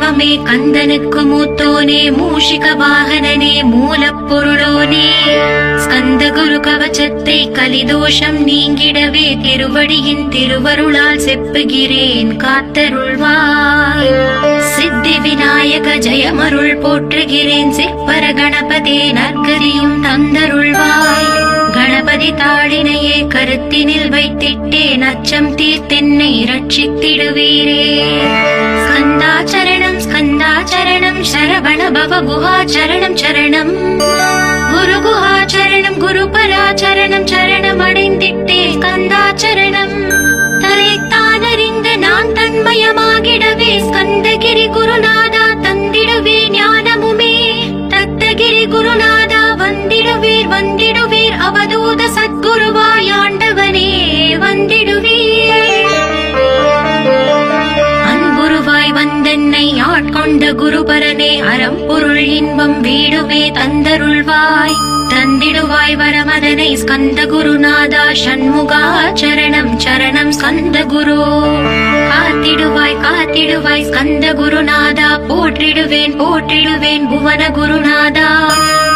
தெய்வமே கந்தனுக்கு மூத்தோனே மூஷிக வாகனனே மூலப்பொருளோனே ஸ்கந்த குரு கவச்சத்தை கலிதோஷம் நீங்கிடவே திருவடியின் திருவருளால் செப்புகிறேன் காத்தருள்வாய். சித்தி விநாயக ஜெயமருள் போற்றுகிறேன் சிற்பர கணபதே நற்கதியும் தந்தருள்வாய். கணபதி தாளினையே கருத்தினில் வைத்திட்டேன் அச்சம் தீர்த்தென்னை ரட்சித்திடுவீரே. ஸ்கந்தாச்சரணம் ஸ்கந்தாச்சரணம் சரவண பவ குஹாச்சரணம் சரணம் குரு குஹாச்சரணம் குரு பராச்சரணம் சரணம் அடைந்திட்டே ஸ்கந்தாச்சரணம். தலைத்தானறிந்து நான் தன்மயமாகிடவே ஸ்கந்தகிரி குருநாதா தந்திடுவே ஞானமுமே. தத்தகிரி குருநாதா வந்திடுவீர் வந்திடுவீர் அவதூத சத்குருவாய் ஆண்டவனே வந்திடுவீர். அன்புருவாய் வந்தென்னை ஆட்கொண்ட குருபரனே அறம்பொருள் இன்பம் வீடுமே தந்தருள்வாய். தந்திடுவாய் வரமதனை ஸ்கந்த குருநாதா ஷண்முகா சரணம் சரணம் ஸ்கந்த குரு. காத்திடுவாய் காத்திடுவாய் ஸ்கந்த குருநாதா போற்றிடுவேன் போற்றிடுவேன் புவன குருநாதா.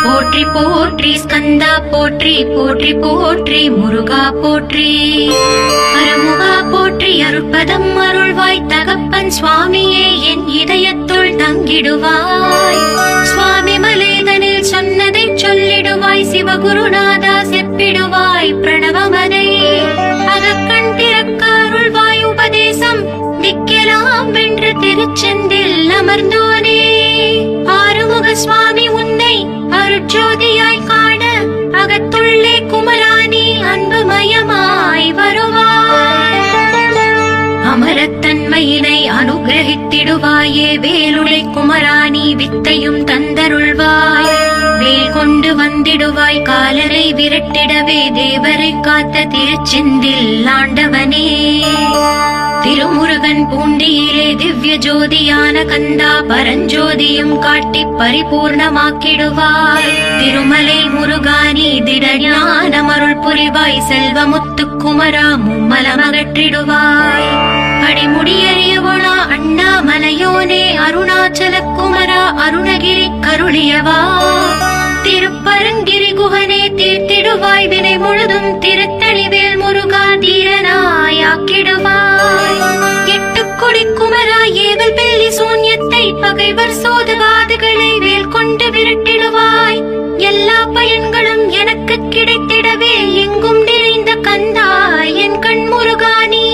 போற்றி போற்றி ஸ்கந்தா போற்றி போற்றி போற்றி முருகா போற்றி. அருமுகா போற்றி அருட்பதம் அருள்வாய் தகப்பன் சுவாமியே என் இதயத்துள் தங்கிடுவாய். சுவாமி மலேதனில் சொன்னதை சொல்லிடுவாய் சிவகுருநாதா செப்பிடுவாய் பிரணவமதை. அகக்கண் திறக்க அருள்வாய் உபதேசம் திக்கெல்லாம் வென்று திருச்செந்தில் அமர்ந்தோனே. ஆறுமுக சுவாமி உன்னை அருட்ஜோதியாய் காண அகத்துள்ளே குமராணி அன்புமயமாய் வருவாய். அமரத்தன்மையினை அனுகிரகித்திடுவாயே வேலுடை குமராணி வித்தையும் தந்தருள்வாய். வேல் கொண்டு வந்திடுவாய் காலரை விரட்டிடவே தேவரை காத்த திருச்செந்தில் ஆண்டவனே. திருமுருகன் பூண்டியிலே திவ்ய ஜோதியான கந்தா பரஞ்சோதியும் காட்டி பரிபூர்ணமாக்கிடுவாய். திருமலை முருகானி திடஞான அருள் புரிவாய் செல்வமுத்து குமரா மும்மலமகற்றிடுவாய். அடிமுடியறியவளா அண்ணாமலையோனே அருணாச்சல குமரா அருணகிரி கருளியவா. திருப்பரங்கிரி குகனே தீர்த்திடுவாய் வினை முழுதும் திருத்தணிவேல் முருகா தீரனாயாக்கிடுவாய். எட்டுக்குடி குமரா ஏவல் பெல்லி சூன்யத்தை பகைவர் சோதவாதுகளை வேல் கொண்டு விரட்டிடுவாய். எல்லா பயன்களும் எனக்கு கிடைத்திடவே எங்கும் நிறைந்த கந்தா என் கண் முருகானி.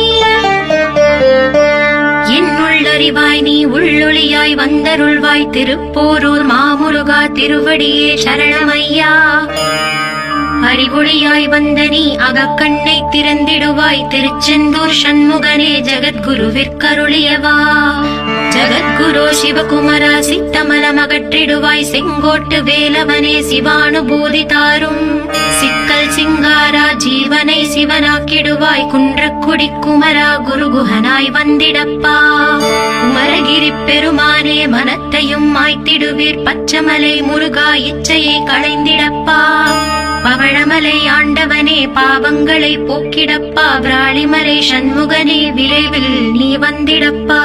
என்னுள்ளறிவாய் நீ உள்ளொளியாய் வந்தருள்வாய் திருப்போரூர் மாமுருகா திருவடியே சரணமையா. அறிவொளியாய் வந்த நீ அகக்கண்ணை திறந்திடுவாய் திருச்செந்தூர் ஷண்முகனே ஜகத்குருவிற்கருளியவா. ஜகத்குரு சிவகுமரா சித்தமலமகற்றிடுவாய் செங்கோட்டு வேலவனே சிவானுபூதி தாரும். சிக்கல் சிங்காரா ஜீவனை சிவனாக்கிடுவாய் குன்றக்குடி குமரா குருகுஹனாய் வந்திடப்பா. குமரகிரி பெருமானே மனத்தையும் மாய்த்திடுவீர் பச்சமலை முருகா இச்சையை களைந்திடப்பா. பவழமலை ஆண்டவனே பாவங்களை போக்கிடப்பா. விராளிமலை சண்முகனே விரைவில் நீ வந்திடப்பா.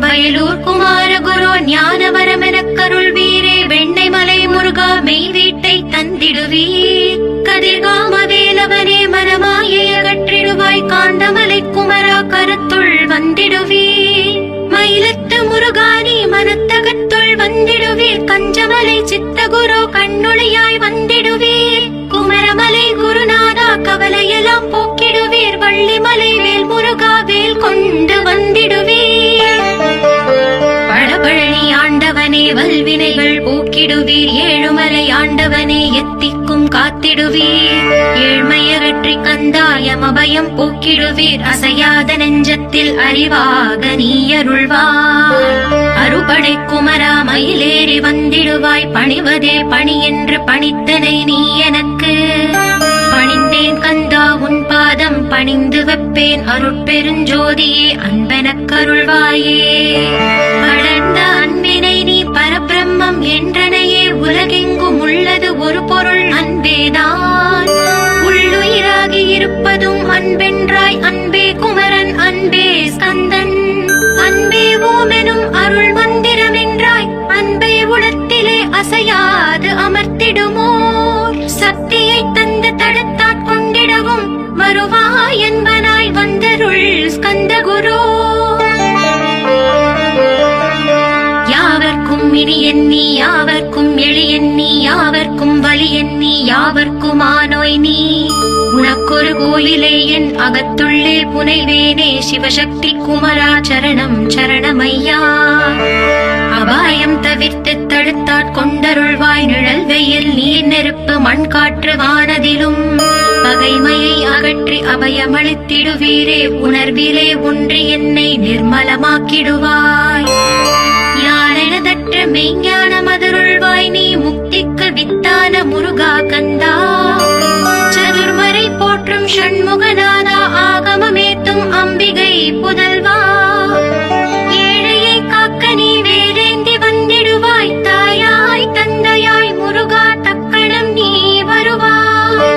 வயலூர் குமார குரு ஞானவரமெனக் கருள்வீரே வெண்ணை மலை முருகா மெய் வீட்டை தந்திடுவீர். கதிர்காம வேலவனே மனமாயை அகற்றிடுவாய் காந்தமலை குமரா கருத்துள் வந்திடுவீர். மயிலத்து முருகானி மனத்தகத்துள் வந்திடுவீர். கஞ்சமலை சித்தகுரு கண்ணுளியாய் வந்திடுவீர். குமரமலை குருநாதா கவலையெல்லாம் போக்கிடுவீர். வள்ளிமலை வேல் முருகா வேல் கொண்டு வந்திடுவீர். பழபழனி ஆண்டவனே வல்வினைகள் போக்கிடுவீர். ஏழுமலை ஆண்டவனே எத்திக்கும் காத்திடுவீர். ஏழ்மையகற்றி கந்தாயமபயம் போக்கிடுவீர். அசையாத நெஞ்சத்தில் அறிவாக நீ அருள்வாய். அறுபடை குமரா மயிலேறி வந்திடுவாய். பணிவதே பணி என்று பணித்தனை நீ எனக்கு. பணிந்தேன் கந்தா உன் பாதம் பணிந்து வைப்பேன் அருட்பெருஞ்சோதியே அன்பெனக் கருள்வாயே. வளர்ந்த அன்பினை நீ பரபிரம்மம் என்றனையே உலகெங்கும் உள்ளது ஒரு பொருள் அன்பேதான். உள்ளுயிராகி இருப்பதும் அன்பென்றாய் அன்பே குமரன் அன்பே ஸ்கந்தன் அன்பே ஓமெனும் அருள் வந்து அசையாது அமர்த்திடுமோர் சக்தியை தந்து தடுத்தாற் கொண்டிடவும் வருவாய் என்பனாய் வந்தருள் ஸ்கந்தகுரு. யாவர்க்கும் இனி எண்ணி யாவர்க்கும் எளி எண்ணி யாவர்க்கும் வலி எண்ணி யாவர்க்கும் ஆனோய் நீ உனக்கொரு கோயிலே என் அகத்துள்ளே புனைவேனே சிவசக்தி குமரா சரணம் சரணமையா. அபாயம் தவிர்த்து தடுத்தாற் கொண்டருள்வாய் நிழல் வெயில் நீர் நெருப்பு மண் காற்று வானதிலும் பகைமையை அகற்றி அபயமளித்திடுவீரே உணர்விலே ஒன்றி என்னை நிர்மலமாக்கிடுவாய். யாரெனதற்ற மெய்ஞான மதருள்வாய் நீ முக்திக்கு வித்தான முருகா கந்தா. சதுர்மறை போற்றும் ஷண்முகநாதா ஆகமமேத்தும் அம்பிகை புதல்வா. ஏழையை காக்க நீ வேலேந்தி வந்திடுவாய் தாயாய் தந்தையாய் முருகா தக்கணம் நீ வருவாய்.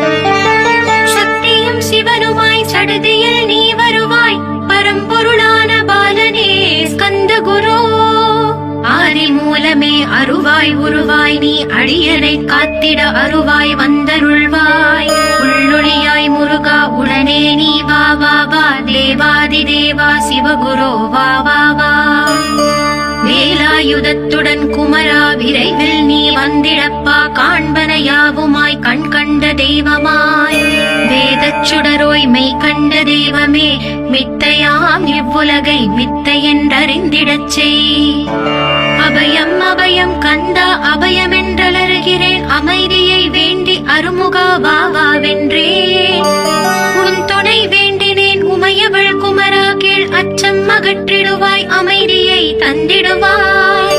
சக்தியும் சிவனுமாய் சடுதியில் நீ வருவாய் பரம்பொருளான பாலனே ஸ்கந்தகுரு. ஆதி மூலமே அருவாய் உருவாய் நீ அடியனை காத்திட அருவாய் வந்தருள்வாய். உள்ளொளியாய் முருகா உடனே நீ வா வா வா தேவாதி தேவா சிவகுரு வா வா வா. வேலாயுதத்துடன் குமரா விரைவில் நீ வந்திடப்பா காண்பன யாவுமாய் கண் கண்ட தெய்வமாய் வேதச் சுடரோய் மெய் கண்ட தெய்வமே மித்தையாம் இவ்வுலகை மித்தை என்றறிந்திடச் செய். அபயம் அபயம் கந்தா அபயம் என்றலறுகிறேன் அமைதியை வேண்டி அருமுகா வாவா வென்றேன். உன் துணை வேண்டினேன் உமையவள் குமரா கீழ் அச்சம் அகற்றிடுவாய் அமைதியை தந்திடுவாய்.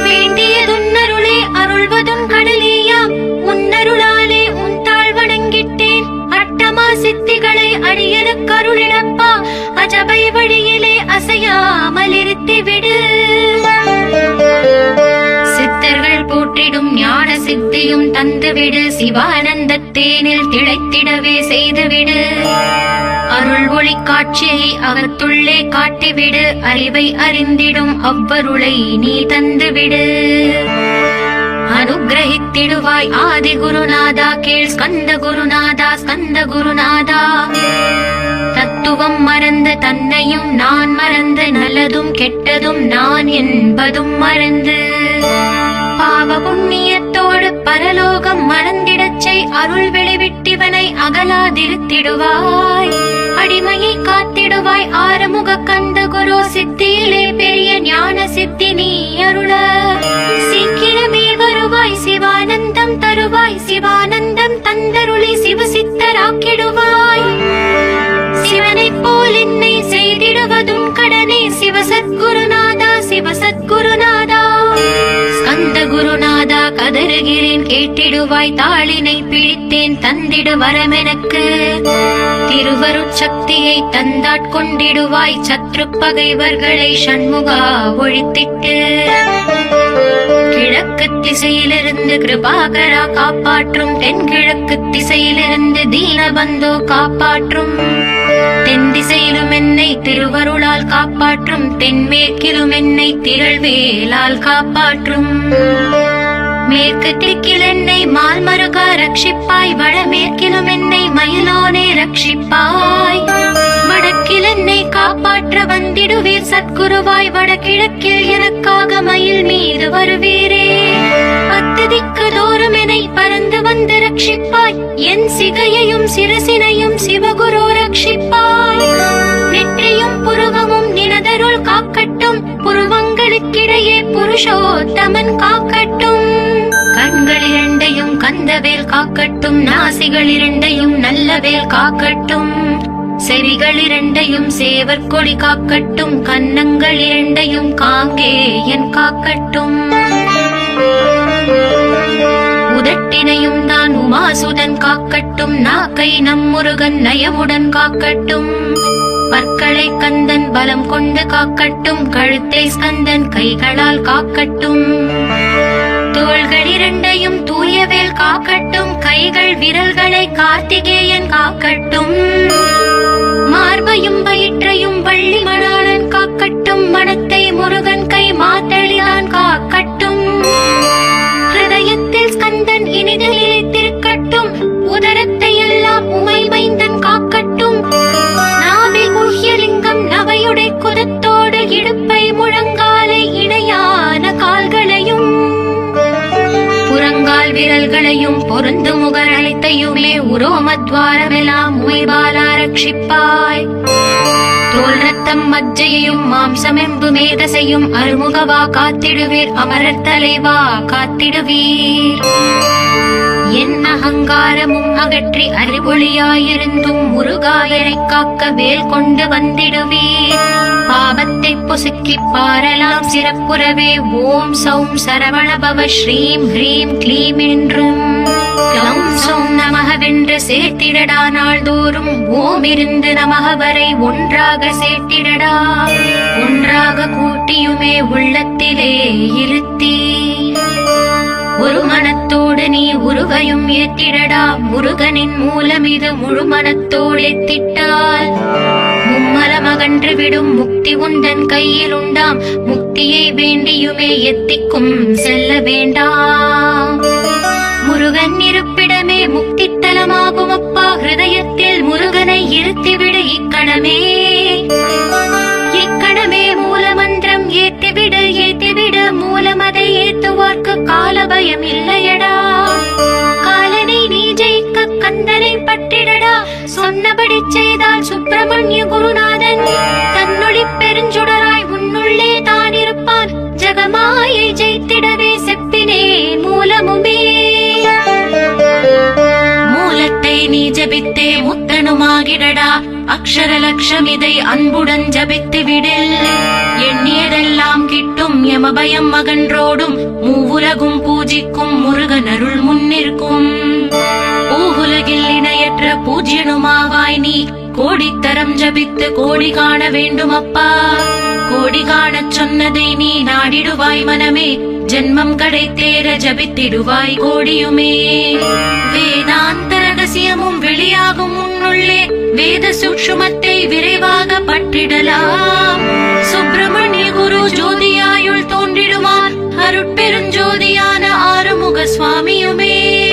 வேண்டியதுன்னருளே அருள்வதும் கடலேயாம் உன்னருளாலே உன் தாழ் வணங்கிட்டேன். அட்டமா சித்திகளை அடியனுக்கு அருளிடப்பா அஜபை வழியிலே அசையாமல் இருத்திவிடு. சித்தர்கள் போற்றிடும் ஞான சித்தியும் தந்துவிடு சிவானந்த தேனில் திளைத்திடவே செய்துவிடு. அருள் ஒளி காட்சியை அகத்துள்ளே காட்டிவிடு அறிவை அறிந்திடும் அவ்வருளை நீ தந்துவிடு. அனுகிரகித்திடுவாய் ஆதி குருநாதா கீழ் ஸ்கந்த குருநாதா ஸ்கந்த குருநாதா. தத்துவம் மறந்த தன்னையும் நான் மறந்து நல்லதும் கெட்டதும் நான் என்பதும் மறந்து பாவ புண்ணியத்தோடு பரலோகம் மறந்திடச் செய் அருள் வெளிவிட்டிவனை அகலாதிருத்திடுவாய். அடிமையை காத்திடுவாய் ஆறுமுக கந்த குரு சித்தியிலே பெரிய ஞான சித்தி நீ அருள. சீக்கிரமே வருவாய் சிவானந்தம் தருவாய் சிவானந்தம் தந்தருளி சிவசித்தராக்கிடுவாய். சிவனைப் போல் என்னை செய்திடுவதும் கடனே சிவசத்குருநாதா சிவசத்குருநாதா. ஸ்கந்த குருநாதா கதறுகிறேன் கேட்டிடுவாய் தாளினை பிடித்தேன் தந்திடு வரமெனக்கு. திருவருட்சக்தியை தந்தாட்கொண்டிடுவாய் சத்ரு பகைவர்களை ஷண்முகா ஒழித்திட்டு. கிழக்கு திசையிலிருந்து கிருபாகரா காப்பாற்றும் தென்கிழக்கு திசையிலிருந்து தீனபந்தோ காப்பாற்றும். தென் திசையிலும் என்னை திருவருளால் காப்பாற்றும் தென்மேற்கிலும் என்னை திரள்வேலால் காப்பாற்றும். மேற்கு திக்கில் என்னை மால்மருகா ரட்சிப்பாய் வடமேற்கிலும் என்னை மயிலோனே ரட்சிப்பாய். வடக்கில் என்னை காப்பாற்ற வந்திடுவீர் சத்குருவாய் வடகிழக்கில் எனக்காக மயில் மீது வருவீரே. பத்து திக்கு தோறும் என்னை பறந்து வந்து ரட்சிப்பாய் என் சிகையையும் சிரசினையும் சிவகுரு ரட்சிப்பாய். நெற்றியும் புருவமும் நினதருள் காக்கட்டும் புருவங்களுக்கிடையே புருஷோத்தமன் காக்கட்டும். கண்கள் இரண்டையும் கந்தவேல் காக்கட்டும் நாசிகள் இரண்டையும் நல்லவேல் காக்கட்டும். செவிகள் இரண்டையும் சேவர் கொடி காக்கட்டும் கன்னங்கள் இரண்டையும் காங்கேயன் காக்கட்டும். உதட்டினையும் தான் உமாசுதன் காக்கட்டும் நாக்கை நம் முருகன் நயமுடன் காக்கட்டும். பற்களை கந்தன் பலம் கொண்டு காக்கட்டும் கழுத்தை ஸ்கந்தன் கைகளால் காக்கட்டும். தோள்கள் இரண்டையும் தூயவேல் காக்கட்டும் கைகள் விரல்களை கார்த்திகேயன் காக்கட்டும். மார்பையும் வயிற்றையும் வள்ளி மணாளன் காக்கட்டும் மனத்தை முருகன் கை மாத்தளியான் காக்கட்டும். ரோமத்வாரமெல்லாம் மொய்பாலா ரட்சிப்பாய். தோல் ரத்தம் மஜ்ஜையும் மாம்சமெம்பு மேதசையும் அருமுகவா காத்திடுவீர், அமரர் தலைவா காத்திடுவீர். என் அகங்காரமும் அகற்றி அறிவொளியாயிருந்தும் முருகாயனைக் காக்க வேல் கொண்டு வந்திடுவீர். பாவத்தை பொசுக்கி பாரலாம் சிறப்புறவே ஓம் சௌம் சரவணபவ ஸ்ரீம் ஹ்ரீம் க்ளீம் என்றும் க்ளௌம் சௌம் நமகவென்று சேர்த்திடடா. நாள்தோறும் ஓம் இருந்து நமக வரை ஒன்றாக சேர்த்திடடா. ஒன்றாக கூட்டியுமே உள்ளத்திலே இருத்தி ஒரு மனத்தோடு நீ உருவையும் ஏத்திடடா. முருகனின் மூலம் இது முழு மனத்தோடு ஏத்திட்டால் மும்மலமகன்று விடும் முக்தி உந்தன் கையில் உண்டாம். முக்தியை வேண்டியுமே எத்திக்கும் செல்ல வேண்டாம். முருகன் இருப்பிடமே முக்தி தலமாகும் அப்பா. ஹிருதயத்தில் முருகனை இருத்திவிடு இக்கணமே. இக்கணமே மூலமந்திரம் ஏத்திவிடு ஏத்திவிடு. மூலமதை ஏத்துவார்க்கு காலபயம் இல்லையடா. காலனை நீ ஜெயிக்க கந்தனை பற்றிடடா. சொன்னபடி செய்தால் சுப்பிரமணிய குருநாதன் தன்னொளி பெருஞ்சுடராய் உன்னுள்ளே தான் இருப்பான். ஜகமாயை ஜெயித்திடவே செப்பினே மூலமுமே. மூலத்தை நீ ஜபித்தே முத்தனுமாகிடடா. அக்ஷர லட்சம் இதை அன்புடன் ஜபித்து விடில். எண்ணியதெல்லாம் கிட்டும் யமபயம் அகன்றோடும். மூவுலகும் பூஜிக்கும் முருகன் அருள் முன்னிற்கும். பூவுலகில் இணையற்ற பூஜ்யனுமாவாய் நீ. கோடித்தரம் ஜபித்து கோடி காண வேண்டும் அப்பா. கோடி காணச் சொன்னதை நீ நாடிடுவாய் மனமே. ஜென்மம் கடை தேர ஜபித்திடுவாய் கோடியுமே. வேதாந்த ரகசியமும் வெளியாகும் உன்னுள்ளே. வேத சூக்ஷ்மத்தை விரைவாக பற்றிடலாம். சுப்பிரமணிய குரு ஜோதியாயுள் தோன்றிடுவான். அருட்பெருஞ்சோதியான ஆறுமுக சுவாமியுமே.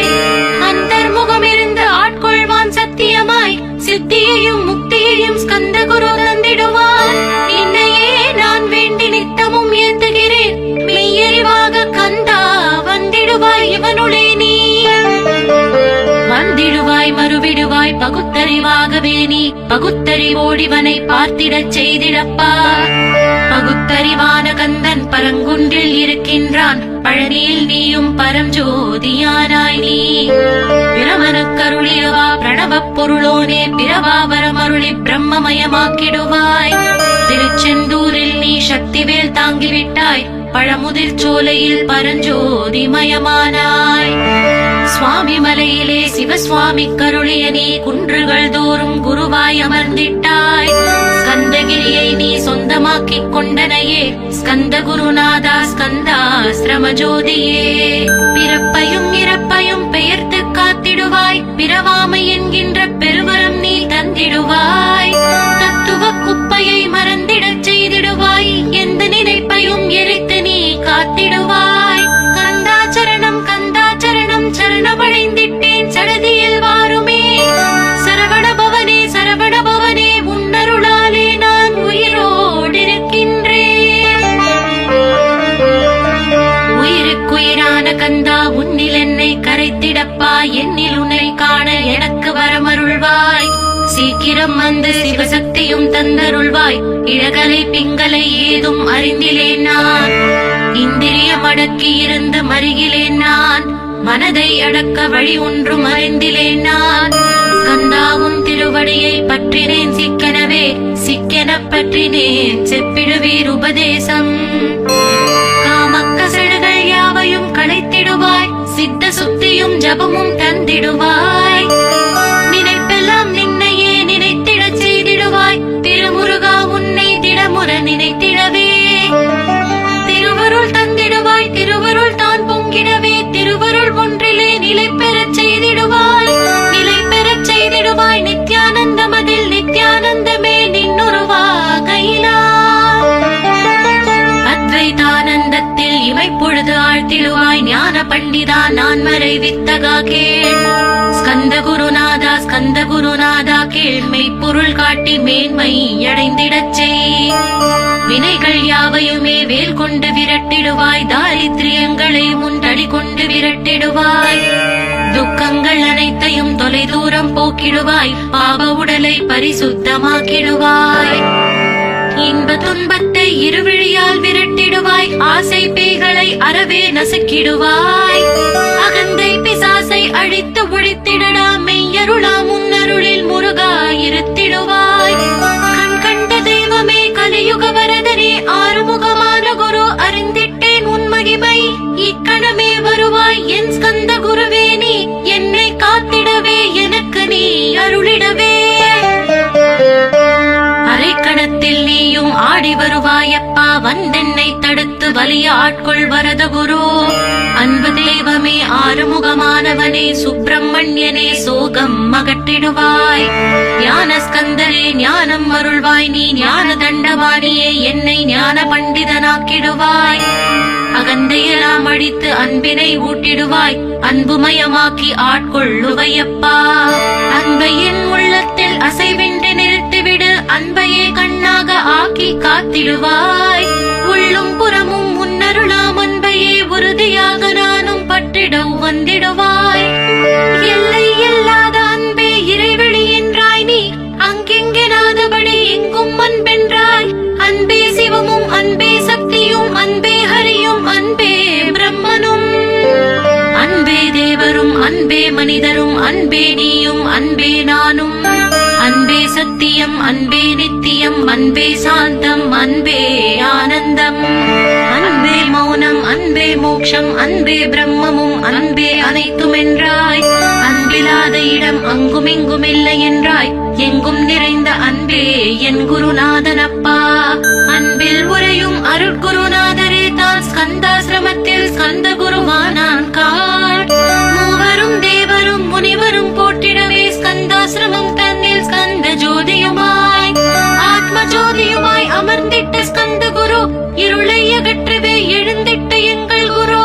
அந்தர்முகம் இருந்து ஆட்கொள்வான் சத்தியமாய். சித்தியையும் முக்தியையும் ஸ்கந்த குரு தந்திடுவான். என்னையே நான் வேண்டி நித்தமும் ஏந்துகிறேன். மெய்யறிவாக கந்தா வந்திடுவாய் இவனுளே நீ. வந்திடுவாய் மறுவிடுவாய் பகுத்தறிவாகவே நீ. பகுத்தறிவோடிவனை பார்த்திடச் செய்திடப்பா. பகுத்தறிவான கந்தன் பரங்குன்றில் இருக்கின்றான். பழனியில் நீயும் பரஞ்சோதியானாய் நீ. பிரமனுக்கருளியவா பிரணவப் பொருளோனே. பிரவாவரமருளி பிரம்மமயமாக்கிடுவாய். திருச்செந்தூரில் நீ சக்திவேல் தாங்கிவிட்டாய். பழமுதிர் சோலையில் பரஞ்சோதிமயமானாய். சுவாமி மலையிலே சிவசுவாமி கருளிய நீ. குன்றுகள் தோறும் குருவாய் அமர்ந்திட்டாய். ஸ்கந்தகிரியை நீ சொந்தமாக்கிக் கொண்டனையே. ஸ்கந்த குருநாதா ஸ்கந்தாஸ்ரம ஜோதியே. பிறப்பையும் இறப்பையும் பெயர்த்து காத்திடுவாய். பிறவாமை என்கின்ற பெருவரம் நீ தந்திடுவாய். தத்துவ குப்பையை மறந்திடச் செய்திடுவாய். எந்த நினைப்பையும் எரித்து நீ காத்திடுவாய். கந்தாச்சரணம் கந்தாச்சரணம் சரணமடைந்திட்டேன் சடதியில் வாருமே. சரவண பவனே சரவண பவனே. முன்னருளாலே நான் உயிரோடிருக்கின்றேன். உயிருக்குயிரான கந்தா உன்னில் என்னை கரைத்திடப்பா. என்னில் உன்னை காண எனக்கு வரமருள்வாய். சீக்கிரம் வந்து சிவசக்தியும் தந்தருள்வாய். இழகலை பிங்களை ஏதும் அறிந்திலேன் நான். இந்திரியம் அடக்கி இருந்த மருகிலேன் நான். மனதை அடக்க வழி ஒன்றும் அறிந்திலேன் நான். கந்தாவும் திருவடியை பற்றினேன் சிக்கனவே. சிக்கெனப் பற்றினேன் செப்பிடுவீர் உபதேசம். காமக்கசடுகள் யாவையும் களைத்திடுவாய். சித்த சுத்தியும் ஜபமும் தந்திடுவாய். நினைப்பெல்லாம் நின்னையே நினைத்திடச் செய்திடுவாய். திருமுருகா உன்னை திடமுற நினைத்திடவே. திருவருள் தந்திடுவாய். திருவருள் தான் பொங்கிடவே. திருவருள் ஒன்றிலே நிலை பெறச் செய்திடுவாய். நிலை பெறச் செய்திடுவாய். நித்யானந்தமதில் நித்யானந்தமே நின்னுருவாகையிலா. அத்வைதானந்தத்தில் இமைப்பொழுது ஆழ்த்திடுவாய். ஞான பண்டிதா நான் மறை வித்தகா கேள். ஸ்கந்த குருநாதா ஸ்கந்த குருநாதா கேள். மெய்ப்பொருள் காட்டி மேன்மை அடைந்திடச் செய். வினைகள் யாவையுமே வேல் கொண்டு விரட்டிடுவாய். தாரித்ரியங்களை முன் தடி கொண்டு விரட்டிடுவாய். துக்கங்கள் அனைத்தையும் தொலைதூரம் போக்கிடுவாய், பாவ உடலை பரிசுத்தமாக்கிடுவாய். இன்ப துன்பத்தை இருவிழியால் விரட்டிடுவாய், ஆசை பேய்களை அறவே நசுக்கிடுவாய். அகந்தை பிசாசை அழித்து ஒழித்திடடா, மெய்யருளா முன்னருளில் முருகா இருத்திடுவாய். கண் கண்ட தெய்வமே கலியுக வரதனே, ஆறுமுகமான குரு அறிந்திட்டேன் உன் மகிமை. இக்கணமே வருவாய் என் ஸ்கந்த குருவே, நீ என்னை காத்திடவே எனக்கு நீ அருளிடவே. அரைக்கணத்தில் நீயும் ஆடி வருவாயப்பா, வந்தென்னை தடுத்து வலிய ஆட்கொள் வரத குரு. அன்பு தெய்வமே ஆறுமுகமானவனே, சுப்பிரமணியனே சோகம் அகற்றிடுவாய். ஞான ஸ்கந்தரே ஞானம் அருள்வாய், நீ ஞான தண்டவாணியே என்னை ஞான பண்டிதனாக்கிடுவாய். அகந்தையெல்லாம் அழித்து அன்பினை ஊட்டிடுவாய், அன்புமயமாக்கி ஆட்கொள்ளுவையப்பா. அன்பையின் உள்ளத்தில் அசைவின்றி நிறுத்திவிடு, அன்பையே கண்ணாக ஆக்கி காத்திடுவாய். உள்ளும் புறமும் முன்னருளாம் அன்பையே உறுதியாக நானும் பற்றிட வந்திடுவாய். எல்லை இல்லாத அன்பே இறைவெளி என்றாய், நீ அங்கெங்கெனாதபடி எங்கும் அன்பென்றாய். அன்பே சிவமும் அன்பே சக்தியும் அன்பே ஹரியும் அன்பே பிரம்மனும். அன்பே தேவரும் அன்பே மனிதரும் அன்பே நீயும் அன்பே நானும். அன்பே சத்தியம் அன்பே நித்தியம் அன்பே சாந்தம் அன்பே ஆனந்தம். அன்பே மௌனம் அன்பே மோட்சம் அன்பே பிரம்மமும் அன்பே அனைத்தும் என்றாய். அன்பில்லாத இடம் அங்கும் இங்கும் இல்லை என்றாய், எங்கும் நிறைந்த அன்பே என் குருநாதனப்பா. அன்பில் உரையும் அருட்குருநாதரே தான் ஸ்கந்தாசிரமத்தில் ஸ்கந்த குருவானான் காட். மூவரும் தேவரும் முனிவரும் போற்றிடவே ஸ்கந்தாசிரமம் தன்னில் ஸ்கந்த ஜோதியுமாய் ஆத்ம ஜோதியுமாய் அமர்ந்திட்ட ஸ்கந்த குரு. இருளை அகற்றவே எழுந்திட்ட எங்கள் குரு.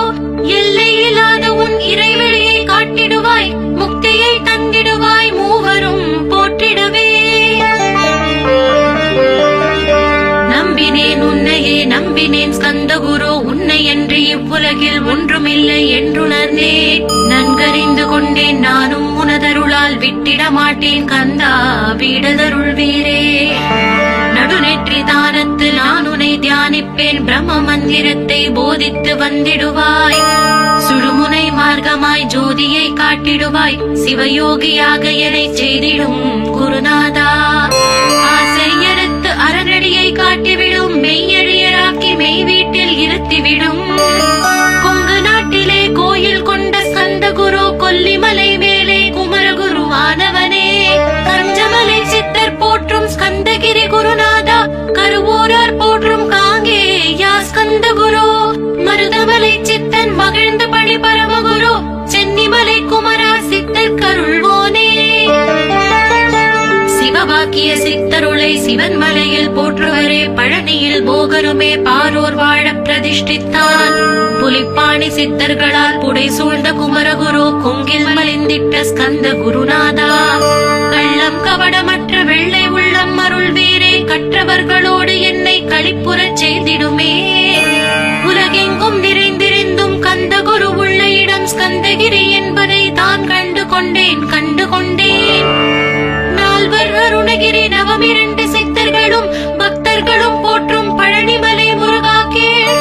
எல்லையில்லாத உன் இறைவெளியை காட்டிடுவாய், முக்தியை தந்திடுவாய், மூவரும் போற்றிடவே. நம்பினேன் உன்னையே நம்பினேன் ஸ்கந்த குரு, உன்னை என்று இவ்வுலகில் ஒன்றுமில்லை என்றுணர்ந்தேன். நன்கறிந்து கொண்டேன் நானும் உனதருளால் விட்டிட மாட்டேன் கந்தா வீடதருள் வீரே. நடுநெற்றி தானத்து நான் உன்னை தியானிப்பேன், பிரம்ம மந்திரத்தை போதித்து வந்திடுவாய். சுடுமுனை மார்க்கமாய் ஜோதியை காட்டிடுவாய், சிவயோகியாக என்னை செய்திடும் குருநாதா. ஆசையறுத்து அறநடியை காட்டிவிடும், மெய்யழியராக்கி மெய் வீட்டில் இருத்திவிடும். கொங்கு நாட்டிலே கோயில் கொண்ட ஸ்கந்த குரு, கொல்லிமலை மேலே குமரகுருவானவனே. கஞ்சமலை சித்தர் போற்றும் ஸ்கந்தகிரி குருநாதா, கருவூரார் போற்றும் காங்கேயா ஸ்கந்த குரு. மருதமலை சித்தன் மகிழ்ந்து பணி பரமகுரு, சென்னிமலை குமரா சித்தர் கருள்வோனே. சிவவாக்கிய சித்தருளை சிவன் மலையில் போற்றுவரே, பழனியில் போகருமே பாரோர் வாழ பிரதிஷ்டித்தான். புலிப்பாணி சித்தர்களால் புடை சூழ்ந்த குமரகுரு, கொங்கில் மலிந்திட்ட ஸ்கந்த குருநாதா. கள்ளம் கவடமற்ற வெள்ளை உள்ளம் அருள் வீரே, கற்றவர்களோடு என்னை களிப்புறச் செய்திடுமே. உலகெங்கும் நிறைந்திருந்தும் கந்த குரு உள்ள இடம் ஸ்கந்தகிரி என்பதை தான் கண்டு கொண்டேன். நால்வர் அருணகிரி நவமிரண்டு சித்தர்களும் பக்தர்களும் போற்றும் பழனிமலை முருகா கேள்.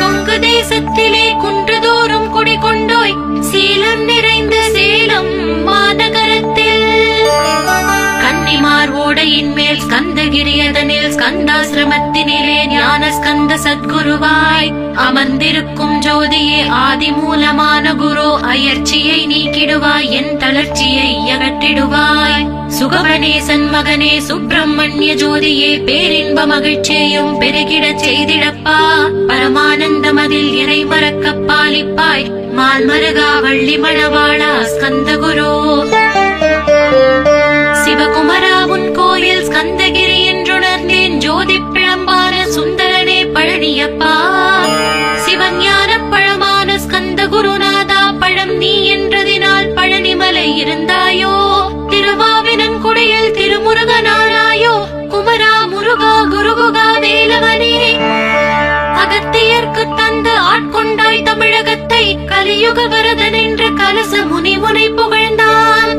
கொங்கு தேசத்திலே குன்றுதோறும் குடிகொண்டோய், சீலம் நிறைந்த சேலம் மாநகரத்தில். கன்னிமார் ஓடையின் மேல் ஸ்கந்தகிரி, அதனில் ஸ்கந்தாசிரமத்தினிலே ஞான ஸ்கந்த சத்குருவாய் அமர்ந்திருக்கும் ஜோதியே ஆதி மூலமான குரு. அயற்சியை நீக்கிடுவாய், என் தளர்ச்சியை அகற்றிடுவாய். சுகவனேசன் மகனே சுப்பிரமணிய ஜோதியே, பேரின்ப மகிழ்ச்சியையும் பெருகிடச் செய்திடப்பா. பரமானந்தமதில் இறை மறக்க பாலிப்பாய், மால்மருகா வள்ளி மணவாளா ஸ்கந்த குரு. சிவகுமரா உன் கோயில் ஸ்கந்தகிரி என்றுணர்ந்தேன், ஜோதி பிழம்பான சுந்தரனே பழனியப்பா. சிவஞான பழமான ஸ்கந்த குருநாதா, பழம் நீ என்றதினால் பழனிமலை இருந்தாயோ. திருவாவினன் குடையில் திருமுருகனானாயோ, குமரா முருகா குருகுகா வேலவனே. அகத்தியர்க்கு தந்து ஆட்கொண்டாய் தமிழகத்தை, கலியுக வரதன் என்று மானச முனி உனை புகழ்ந்தான்.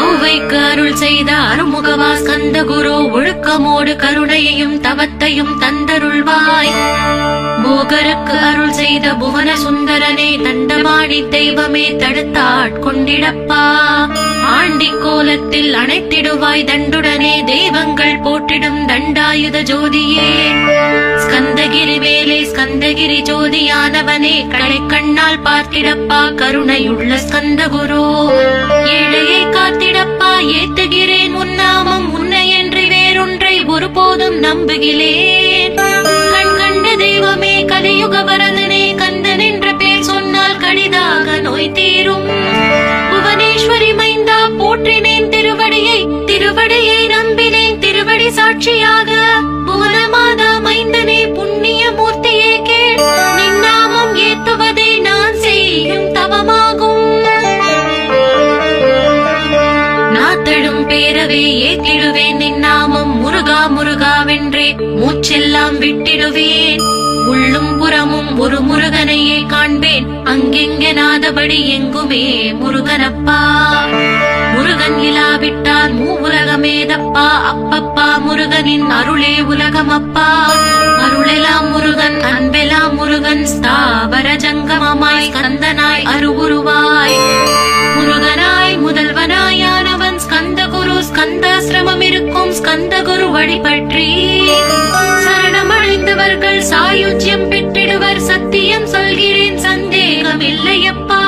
ஔவைக்கு அருள் செய்த அருமுகவா ஸ்கந்த குரு, ஒழுக்கமோடு கருணையையும் தவத்தையும் தந்தருள்வாய். போகருக்கு அருள் செய்த புவன சுந்தரனே, தண்டமாடி தெய்வமே தடுத்தாட்கொண்டிடப்பா. ஆண்டி கோலத்தில் அணைத்திடுவாய் தண்டுடனே, தெய்வங்கள் போற்றிடும் தண்டாயுத ஜோதியே. ஸ்கந்தகிரி வேலே ஸ்கந்தகிரி ஜோதியானவனே, கடை கண்ணால் பார்த்திடப்பா கருணையுள்ள ஸ்கந்த குரு. ஏழையை காத்திடப்பா ஏத்துகிறேன் உன்னாமம், உன்னையன்றி வேறொன்றை ஒருபோதும் நம்புகிறேன். கண் கண்ட தெய்வமே கலியுக வரதனே, கந்தன் என்ற பேர் சொன்னால் கடிதாக நோய் தீரும். புவனேஸ்வரி மைந்தா போற்றினேன் திருவடியை, திருவடியை நம்பினேன் திருவடி சாட்சியாக. புவனமாதா மைந்தனே புண்ணிய மூர்த்தியே கேள், நின்னாமம் ஏத்துவதே நான் செய்யும் தவமாகும். நாத்தழும் பேரவே ஏத்திடுவேன் நின்னாமம், முருகா முருகாவென்றே மூச்செல்லாம் விட்டிடுவேன். உள்ளும் புறமும் ஒரு முருகனையே காண்பேன், அங்கெங்கெனாதபடி எங்குமே முருகனப்பா. முருகன் இலாவிட்டால் மூவுலகமேதப்பா, அப்பப்பா முருகனின் அருளே உலகமப்பா. அருளெல்லாம் முருகன் அன்பெல்லாம் முருகன், ஸ்தாவர ஜங்கமமாய் ஸ்கந்தனாய் அருவுருவாய். முருகனாய் முதல்வனாயானவன் ஸ்கந்த குரு, ஸ்கந்தாசிரமம் இருக்கும் ஸ்கந்த குரு வழிபற்றி சரணமடைந்தவர்கள் சாயுஜ்யம் பெற்றிடுவர். சத்தியம் சொல்கிறேன் சந்தேகம் இல்லையப்பா.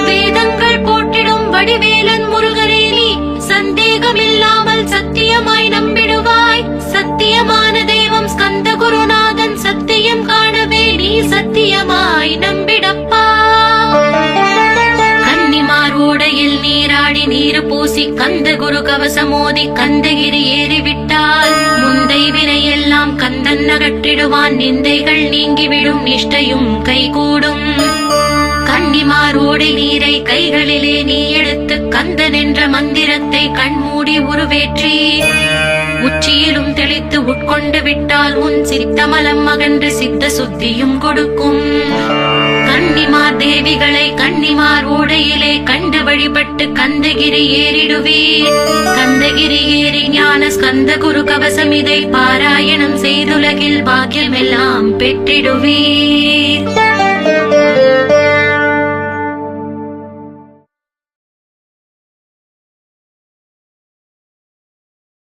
வேதங்கள் போற்றிடும் வடிவேலன் முருகனே, நீ சந்தேகம் இல்லாமல் சத்தியமாய் நம்பிடுவாய். சத்தியமான தெய்வம் ஸ்கந்த குருநாதன், சத்தியம் காணவே நீ சத்தியமாய் நம்பிடப்பா. கன்னிமார் ஓடையில் நீராடி நீரு பூசி கந்த குரு கவசமோதி கந்தகிரி ஏறிவிட்டால், முந்தை வினையெல்லாம் கந்தன் அகற்றிடுவான். நிந்தைகள் நீங்கிவிடும், நிஷ்டையும் கைகூடும். கன்னிமார் ஓடை நீரை கைகளிலே நீ எடுத்து கந்தன் என்ற மந்திரத்தை கண்மூடி உருவேற்றி உச்சியிலும் தெளித்து உட்கொண்டு விட்டால் உன் சித்தமலம் அகன்று சித்த சுத்தியும் கொடுக்கும். கன்னிமார் தேவிகளை கன்னிமார் ஓடையிலே கண்டு வழிபட்டு கந்தகிரி ஏறிடுவீர். கந்தகிரி ஏறி ஞான ஸ்கந்த குரு கவசம் இதை பாராயணம் செய்துலகில் பாக்கியமெல்லாம் பெற்றிடுவீர்.